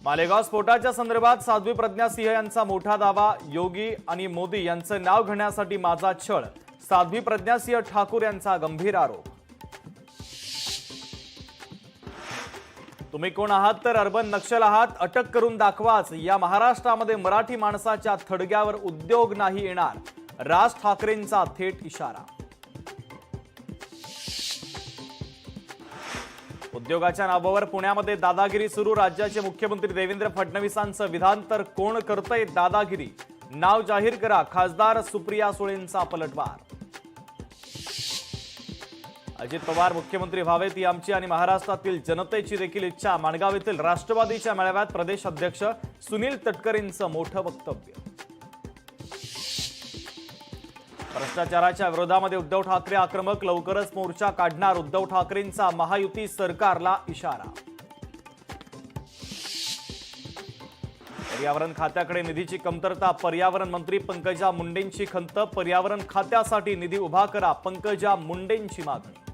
मालेगाव स्फोटाच्या संदर्भात साध्वी प्रज्ञा सिंह यांचा मोठा दावा। योगी आणि मोदी यांचं नाव घेण्यासाठी माझा छळ, साध्वी प्रज्ञा सिंह ठाकूर यांचा गंभीर आरोप। तुम्ही कोण आहात तर अर्बन नक्षल आहात, अटक करून दाखवाच। या महाराष्ट्रामध्ये मराठी माणसाच्या थडग्यावर उद्योग नाही येणार, राज ठाकरेंचा थेट इशारा। उद्योगाच्या नावावर पुण्यामध्ये दादागिरी सुरू। राज्याचे मुख्यमंत्री देवेंद्र फडणवीसांचं विधान तर कोण करतंय दादागिरी, नाव जाहीर करा। खासदार सुप्रिया सुळेंचा पलटवार। अजित पवार मुख्यमंत्री व्हावेत ही आमची आणि महाराष्ट्रातील जनतेची देखील इच्छा। माणगाव येथील राष्ट्रवादीच्या मेळाव्यात प्रदेश अध्यक्ष सुनील तटकरेंचं मोठं वक्तव्य। भ्रष्टाचाराच्या विरोधामध्ये उद्धव ठाकरे आक्रमक, लवकरच मोर्चा काढणार। उद्धव ठाकरेंचा महायुती सरकारला इशारा। पर्यावरण खात्याकडे निधीची कमतरता, पर्यावरण मंत्री पंकजा मुंडेंची खंत। पर्यावरण खात्यासाठी निधी उभा करा, पंकजा मुंडेंची मागणी।